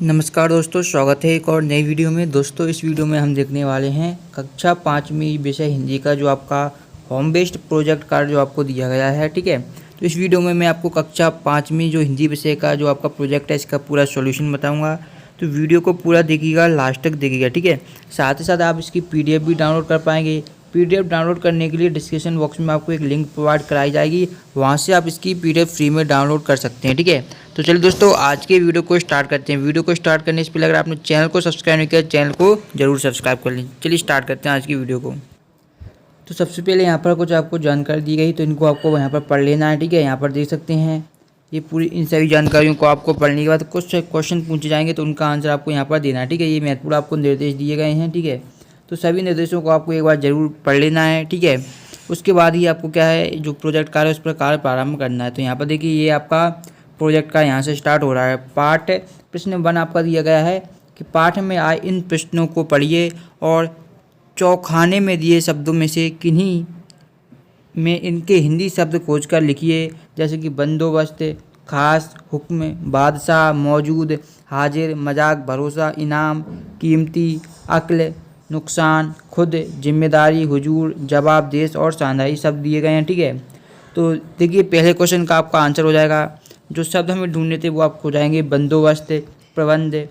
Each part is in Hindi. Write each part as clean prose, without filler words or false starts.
नमस्कार दोस्तों, स्वागत है एक और नई वीडियो में। दोस्तों इस वीडियो में हम देखने वाले हैं कक्षा 5वीं विषय हिंदी का जो आपका होम बेस्ड प्रोजेक्ट कार्ड जो आपको दिया गया है। ठीक है, तो इस वीडियो में मैं आपको कक्षा 5वीं जो हिंदी विषय का जो आपका प्रोजेक्ट है इसका पूरा सॉल्यूशन बताऊंगा। तो वीडियो को पूरा देखिएगा, लास्ट तक देखिएगा। ठीक है, साथ ही साथ आप इसकी PDF भी डाउनलोड कर पाएंगे। PDF डाउनलोड करने के लिए डिस्क्रिप्शन बॉक्स में आपको एक लिंक प्रोवाइड कराई जाएगी, वहाँ से आप इसकी PDF फ्री में डाउनलोड कर सकते हैं। ठीक है, तो चलिए दोस्तों आज के वीडियो को स्टार्ट करते हैं। वीडियो को स्टार्ट करने से पहले अगर आपने चैनल को सब्सक्राइब नहीं किया, चैनल को जरूर सब्सक्राइब कर लें। चलिए स्टार्ट करते हैं आज की वीडियो को। तो सबसे पहले यहाँ पर कुछ आपको जानकारी दी गई, तो इनको आपको यहाँ पर पढ़ लेना है। ठीक है, यहाँ पर देख सकते हैं ये पूरी इन सभी जानकारियों को आपको पढ़ने के बाद कुछ क्वेश्चन पूछे जाएंगे, तो उनका आंसर आपको यहाँ पर देना है। ठीक है, ये महत्वपूर्ण आपको निर्देश दिए गए हैं। ठीक है, तो सभी निर्देशों को आपको एक बार ज़रूर पढ़ लेना है। ठीक है, उसके बाद ही आपको क्या है जो प्रोजेक्ट कार्य उस पर कार्य प्रारंभ करना है। तो यहाँ पर देखिए ये आपका प्रोजेक्ट का यहाँ से स्टार्ट हो रहा है। पाठ प्रश्न 1 आपका दिया गया है कि पाठ में आए इन प्रश्नों को पढ़िए और चौखाने में दिए शब्दों में से किन्हीं में इनके हिंदी शब्द खोज कर लिखिए, जैसे कि बंदोबस्त, खास, हुक्म, बादशाह, मौजूद, हाजिर, मजाक, भरोसा, इनाम, कीमती, अक्ल, नुकसान, खुद, जिम्मेदारी, हुजूर, जवाब, देश और शानदारी शब्द दिए गए हैं। ठीक है, तो देखिए पहले क्वेश्चन का आपका आंसर हो जाएगा, जो शब्द हमें ढूंढने थे वो आप हो जाएंगे बंदोबस्त, प्रबंध,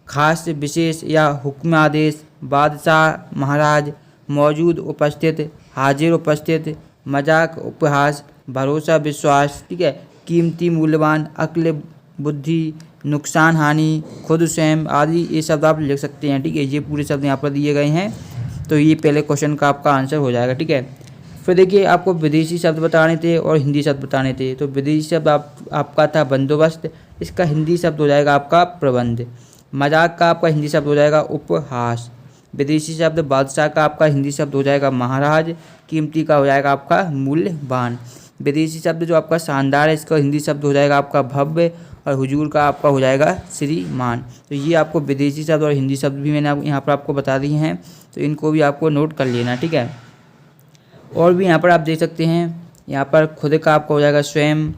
खास, विशेष या हुक्म, आदेश, बादशाह, महाराज, मौजूद, उपस्थित, हाजिर, उपस्थित, मजाक, उपहास, भरोसा, विश्वास। ठीक है, कीमती, मूल्यवान, अक्ल, बुद्धि, नुकसान, हानि, खुद, स्वयं आदि ये शब्द आप लिख सकते हैं। ठीक है, ये पूरे शब्द यहाँ पर दिए गए हैं, तो ये पहले क्वेश्चन का आपका आंसर हो जाएगा। ठीक है, फिर देखिए आपको विदेशी शब्द बताने थे और हिंदी शब्द बताने थे। तो विदेशी शब्द आपका था बंदोबस्त, इसका हिंदी शब्द हो जाएगा आपका प्रबंध। मजाक का आपका हिंदी शब्द हो जाएगा उपहास। विदेशी शब्द बादशाह का आपका हिंदी शब्द हो जाएगा महाराज। कीमती का हो जाएगा आपका मूल्यवान। विदेशी शब्द जो आपका शानदार है इसका हिंदी शब्द हो जाएगा आपका भव्य, और हुजूर का आपका हो जाएगा श्रीमान। तो ये आपको विदेशी शब्द और हिंदी शब्द भी मैंने यहाँ पर आपको बता दिए हैं, तो इनको भी आपको नोट कर लेना। ठीक है, और भी यहाँ पर आप देख सकते हैं, यहाँ पर खुद का आपका हो जाएगा स्वयं,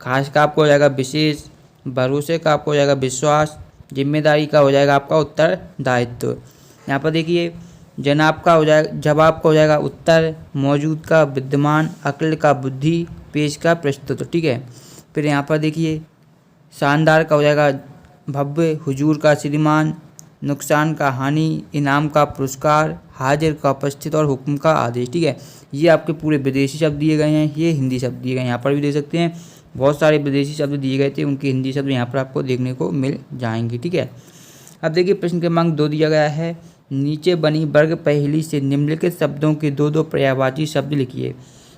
खास का आपको हो जाएगा विशेष, भरोसे का आपको हो जाएगा विश्वास, जिम्मेदारी का हो जाएगा आपका उत्तरदायित्व। यहाँ पर देखिए जनाब का हो जाएगा, जवाब का हो जाएगा उत्तर, मौजूद का विद्यमान, अक्ल का बुद्धि, पेश का प्रस्तुत। ठीक है, फिर यहाँ पर देखिए शानदार का हो जाएगा भव्य, हुजूर का श्रीमान, नुकसान का हानि, इनाम का पुरस्कार, हाजिर का उपस्थित और हुक्म का आदेश। ठीक है, ये आपके पूरे विदेशी शब्द दिए गए हैं, ये हिंदी शब्द दिए गए हैं। यहाँ पर भी देख सकते हैं बहुत सारे विदेशी शब्द दिए गए थे, उनके हिंदी शब्द यहाँ पर आपको देखने को मिल जाएंगे। ठीक है, अब देखिए प्रश्न क्रमांक 2 दिया गया है, नीचे बनी वर्ग पहेली से निम्नलिखित शब्दों के दो पर्यायवाची शब्द लिखिए।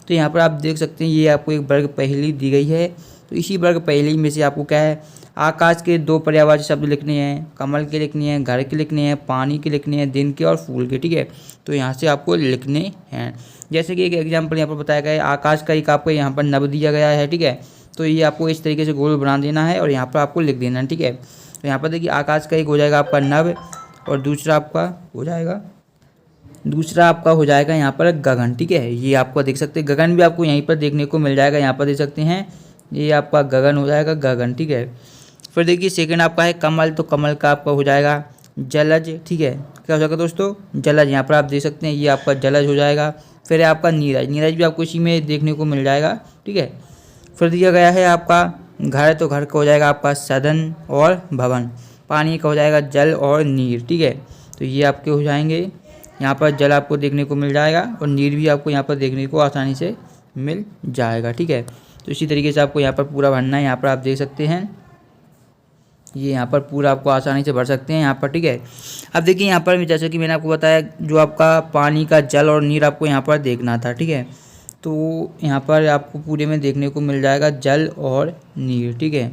तो यहाँ पर आप देख सकते हैं ये आपको एक वर्ग पहेली दी गई है। तो इसी वर्ग पहेली में से आपको क्या है आकाश के 2 पर्यायवाची शब्द लिखने हैं, कमल के लिखने हैं, घर के लिखने हैं, पानी के लिखने हैं, दिन के और फूल के। ठीक है, तो यहाँ से आपको लिखने हैं। जैसे कि एक एग्जाम्पल यहाँ पर बताया गया है, आकाश का एक आपको यहाँ पर नभ दिया गया है। ठीक है, तो ये आपको इस तरीके से गोल बना देना है और यहाँ पर आपको लिख देना है। ठीक है, तो यहाँ पर देखिए आकाश का एक हो जाएगा आपका नभ, और दूसरा आपका हो जाएगा यहाँ पर गगन। ठीक है, ये आपको देख सकते हैं गगन भी आपको यहीं पर देखने को मिल जाएगा। यहाँ पर देख सकते हैं ये आपका गगन हो जाएगा गगन। ठीक है, फिर देखिए सेकंड आपका है कमल, तो कमल का आपका हो जाएगा जलज। ठीक है, क्या हो जाएगा दोस्तों जलज, यहाँ पर आप देख सकते हैं ये आपका जलज हो जाएगा। फिर है आपका नीरज, नीरज भी आपको इसी में देखने को मिल जाएगा। ठीक है, फिर दिया गया है आपका घर, तो घर का हो जाएगा आपका सदन और भवन। पानी का हो जाएगा जल और नीर। ठीक है, तो ये आपके हो जाएंगे, यहाँ पर जल आपको देखने को मिल जाएगा और नीर भी आपको यहाँ पर देखने को आसानी से मिल जाएगा। ठीक है, तो इसी तरीके से आपको यहाँ पर पूरा भरना है। यहाँ पर आप देख सकते हैं ये यहाँ पर पूरा आपको आसानी से भर सकते हैं यहाँ पर। ठीक है, अब देखिए यहाँ पर जैसे कि मैंने आपको बताया जो आपका पानी का जल और नीर आपको यहाँ पर देखना था। ठीक है, तो यहाँ पर आपको पूरे में देखने को मिल जाएगा जल और नीर। ठीक है,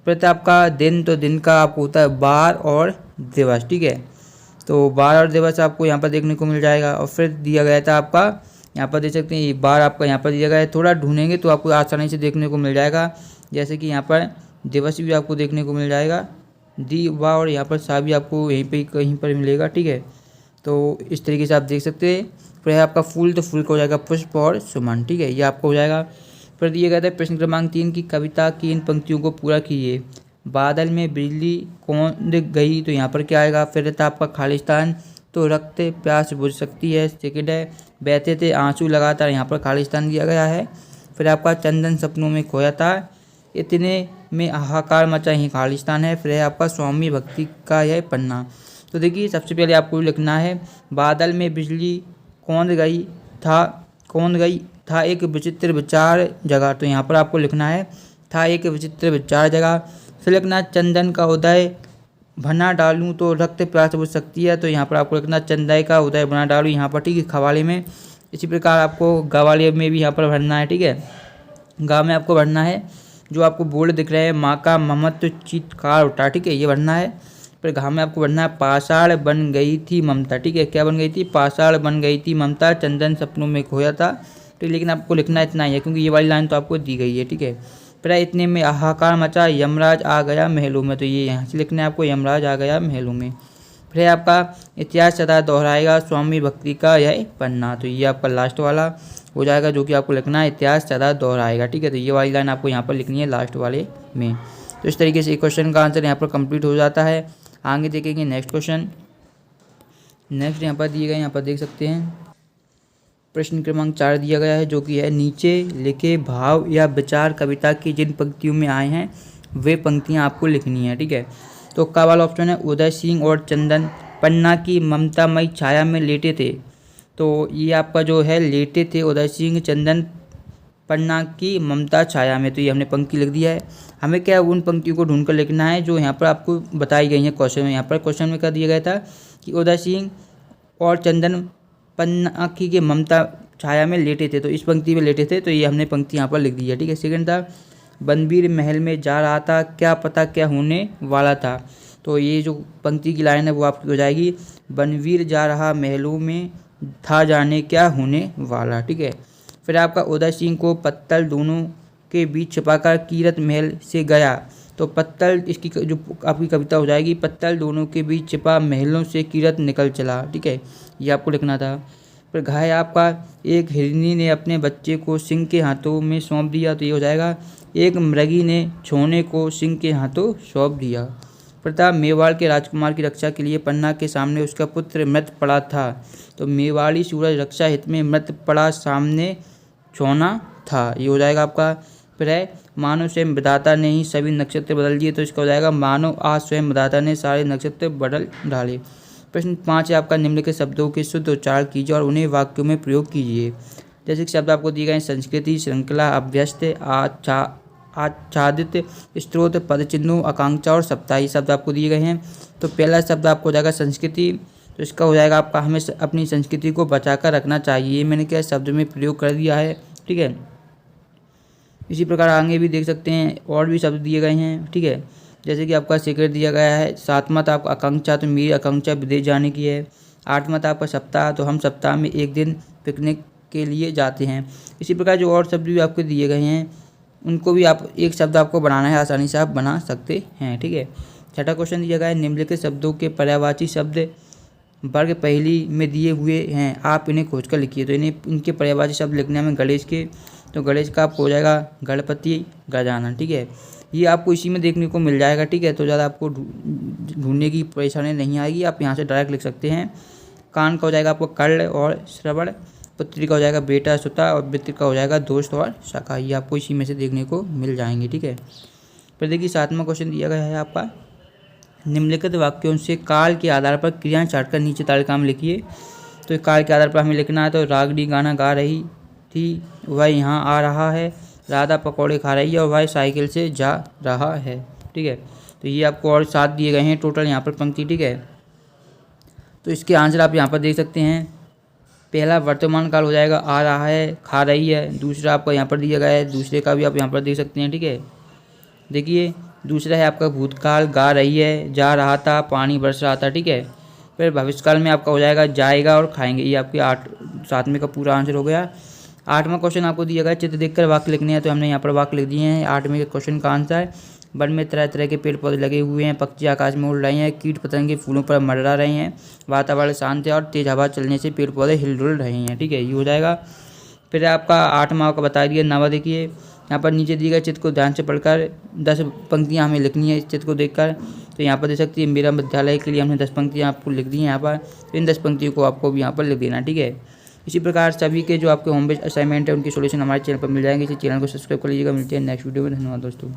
फिर आपका दिन, तो दिन का आपको होता है बार और दिवस। ठीक है, तो बार और दिवस आपको यहाँ पर देखने को मिल जाएगा। और फिर दिया गया था आपका यहाँ पर देख सकते हैं ये बार आपका यहाँ पर दिया गया है, थोड़ा ढूंढेंगे तो आपको आसानी से देखने को मिल जाएगा। जैसे कि यहाँ पर दिवस भी आपको देखने को मिल जाएगा, दी वा, और यहाँ पर सा भी आपको यहीं पे कहीं पर मिलेगा। ठीक है, तो इस तरीके से आप देख सकते हैं। फिर है आपका फूल, तो फूल का हो जाएगा पुष्प और सुमन। ठीक है, ये आपको हो जाएगा। फिर दिया गया था प्रश्न क्रमांक 3 की कविता की इन पंक्तियों को पूरा कीजिए। बादल में बिजली कौंध गई, तो यहाँ पर क्या आएगा? फिर था आपका खालिस्तान, तो रक्त प्यास बुझ सकती है। सेकंड है बहते थे आंसू लगातार, यहाँ पर खालिस्तान दिया गया है। फिर आपका चंदन सपनों में खोया था, इतने में हाहाकार मचा, ही खालिस्तान है। फिर है आपका स्वामी भक्ति का यह पन्ना। तो देखिए सबसे पहले आपको लिखना है बादल में बिजली कौंध गई था एक विचित्र विचार जगह, तो यहाँ पर आपको लिखना है था एक विचित्र विचार जगह। फिर लिखना चंदन का उदय बना डालूं तो रक्त प्यास बुझ सकती है, तो यहाँ पर आपको लिखना चंदय का उदय बना डालूं, यहाँ पर ठीक है खवाले में। इसी प्रकार आपको गवाले में भी यहाँ पर भरना है, ठीक है। गा में आपको भरना है जो आपको बोर्ड दिख रहे हैं, माँ का ममत्व चित्कार उठा, ठीक है, ये भरना है। फिर घा में आपको भरना है पाषाण बन गई थी ममता, ठीक है, क्या बन गई थी? पाषाण बन गई थी ममता, चंदन सपनों में खोया था, ठीक। लेकिन आपको लिखना इतना ही है क्योंकि ये वाली लाइन तो आपको दी गई है, ठीक है। फिर इतने में हाहाकार मचा, यमराज आ गया महलों में, तो ये यहाँ से लिखना है आपको, यमराज आ गया महलों में। फिर आपका इतिहास सदा दोहराएगा स्वामी भक्ति का यह पन्ना, तो ये आपका लास्ट वाला हो जाएगा जो कि आपको लिखना है इतिहास सदा दोहराएगा, ठीक है। तो ये वाली लाइन आपको यहाँ पर लिखनी है लास्ट वाले में। तो इस तरीके से एक क्वेश्चन का आंसर यहाँ पर कंप्लीट हो जाता है। आगे देखेंगे नेक्स्ट क्वेश्चन। नेक्स्ट यहाँ पर दिए गए, यहाँ पर देख सकते हैं प्रश्न क्रमांक 4 दिया गया है जो कि है नीचे लिखे भाव या विचार कविता की जिन पंक्तियों में आए हैं वे पंक्तियाँ आपको लिखनी है, ठीक है। तो का वाला ऑप्शन है उदय सिंह और चंदन पन्ना की ममतामयी छाया में लेटे थे, तो ये आपका जो है लेटे थे उदय सिंह चंदन पन्ना की ममता छाया में, तो ये हमने पंक्ति लिख दिया है। हमें क्या उन पंक्तियों को ढूंढकर लिखना है जो यहाँ पर आपको बताई गई हैं क्वेश्चन में। यहाँ पर क्वेश्चन में क्या दिया गया था कि उदय सिंह और चंदन पन्ना की के ममता छाया में लेटे थे, तो इस पंक्ति में लेटे थे, तो ये हमने पंक्ति यहाँ पर लिख दी है, ठीक है। सेकंड था बनवीर महल में जा रहा था क्या पता क्या होने वाला था, तो ये जो पंक्ति की लाइन है वो आपकी हो जाएगी बनवीर जा रहा महलों में था जाने क्या होने वाला, ठीक है। फिर आपका उदय सिंह को पत्तल दोनों के बीच छिपाकर कीरत महल से गया, तो पत्तल इसकी जो आपकी कविता हो जाएगी पत्तल दोनों के बीच छिपा महलों से कीरत निकल चला, ठीक है, ये आपको लिखना था। फिर घाय आपका एक हिरनी ने अपने बच्चे को सिंह के हाथों में सौंप दिया, तो ये हो जाएगा एक मृगी ने छोने को सिंह के हाथों सौंप दिया। प्रताप मेवाड़ के राजकुमार की रक्षा के लिए पन्ना के सामने उसका पुत्र मृत पड़ा था, तो मेवाड़ी सूरज रक्षा हित में मृत पड़ा सामने छोना था, ये हो जाएगा आपका। फिर है मानो स्वयं विधाता ने ही सभी नक्षत्र बदल दिए, तो इसका हो जाएगा मानो आज स्वयं विधाता ने सारे नक्षत्र बदल डाले। प्रश्न 5 है आपका निम्नलिखित शब्दों के शुद्ध उच्चारण कीजिए और उन्हें वाक्यों में प्रयोग कीजिए। जैसे कि शब्द आपको दिए गए संस्कृति, श्रृंखला, अभ्यस्त, आच्छादित, स्त्रोत, पदचिन्हों, आकांक्षा और सप्ताही शब्द आपको दिए गए हैं। तो पहला शब्द आपको हो जाएगा संस्कृति, तो इसका हो जाएगा आपका हमें अपनी संस्कृति को बचाकर रखना चाहिए, मैंने क्या शब्द में प्रयोग कर दिया है, ठीक है। इसी प्रकार आगे भी देख सकते हैं और भी शब्द दिए गए हैं, ठीक है। जैसे कि आपका सेक्रेट दिया गया है। सातवां था आपका आकांक्षा, तो मेरी आकांक्षा विदेश जाने की है। आठवां था आपका सप्ताह, तो हम सप्ताह में एक दिन पिकनिक के लिए जाते हैं। इसी प्रकार जो और शब्द भी आपको दिए गए हैं उनको भी आप एक शब्द आपको बनाना है, आसानी से आप बना सकते हैं, ठीक है। छठा क्वेश्चन दिया गया है निम्नलिखित शब्दों के पर्यायवाची शब्द वर्ग पहली में दिए हुए हैं, आप इन्हें खोजकर लिखिए, तो इनके पर्यायवाची शब्द लिखने में गणेश के, तो गणेश का आपको हो जाएगा गणपति, गजानन, ठीक है। ये आपको इसी में देखने को मिल जाएगा, ठीक है, तो ज़्यादा आपको ढूंढने की परेशानी नहीं आएगी, आप यहाँ से डायरेक्ट लिख सकते हैं। कान का हो जाएगा आपको कर्ण और श्रवण, पुत्री का हो जाएगा बेटा सुता, और मित्र का हो जाएगा दोस्त और सखा, ये आपको इसी में से देखने को मिल जाएंगे, ठीक है। फिर देखिए 7वां क्वेश्चन दिया गया है आपका निम्नलिखित वाक्यों से काल के आधार पर क्रियाएं छाटकर नीचे तालिका में लिखिए, तो काल के आधार पर हमें लिखना है। तो रागनी गाना गा रही थी, वह यहाँ आ रहा है, राधा पकौड़े खा रही है और वह साइकिल से जा रहा है, ठीक है। तो ये आपको और 7 दिए गए हैं टोटल यहाँ पर पंक्ति, ठीक है। तो इसके आंसर आप यहाँ पर देख सकते हैं। पहला वर्तमान काल हो जाएगा आ रहा है, खा रही है। दूसरा आपको यहाँ पर दिया गया है, दूसरे का भी आप यहाँ पर देख सकते हैं, ठीक है। देखिए दूसरा है आपका भूतकाल, गा रही है, जा रहा था, पानी बरस रहा था, ठीक है। फिर भविष्यकाल में आपका हो जाएगा जाएगा और खाएंगे, ये आपके 7वें का पूरा आंसर हो गया। 8वां क्वेश्चन आपको दिया गया चित्र देखकर वाक्य लिखने हैं, तो हमने यहाँ पर वाक्य लिख दिए हैं। 8वें के क्वेश्चन का आंसर वन में तरह तरह के पेड़ पौधे लगे हुए हैं, पक्षी आकाश में उड़ रहे हैं, कीट पतंगे फूलों पर मंडरा रहे हैं, वातावरण शांत है और तेज हवा चलने से पेड़ पौधे हिल डुल रहे हैं, ठीक है, ये हो जाएगा। फिर आपका 8वां का बता दिया 9वां देखिए यहाँ पर नीचे दिए गए चित्र को ध्यान से पढ़कर 10 पंक्तियाँ हमें लिखनी है इस चित्र को देखकर। तो यहाँ पर देख सकती है मेरा विद्यालय के लिए हमने 10 पंक्तियाँ आपको लिख दी हैं यहाँ पर। तो इन 10 पंक्तियों को आपको भी यहाँ पर लिख देना, ठीक है। इसी प्रकार सभी के जो आपके होम बेस्ड असाइनमेंट है उनकी सॉल्यूशन हमारे चैनल पर मिल जाएंगे। इसी चैनल को सब्सक्राइब कर लीजिएगा। मिलते हैं नेक्स्ट वीडियो में। धन्यवाद दोस्तों।